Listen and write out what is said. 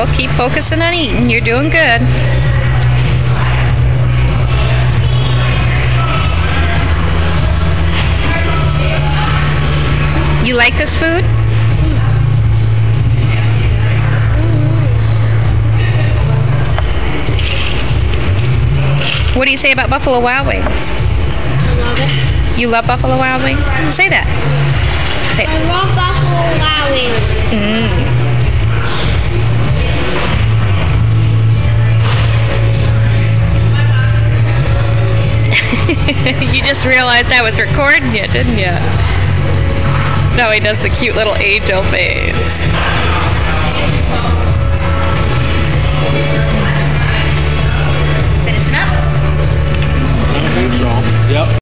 go. Keep focusing on eating. You're doing good. You like this food? What do you say about Buffalo Wild Wings? I love it. You love Buffalo Wild Wings? Say that. Say it. I love Buffalo Wild Wings. You just realized I was recording you, didn't you? Now he does the cute little angel face.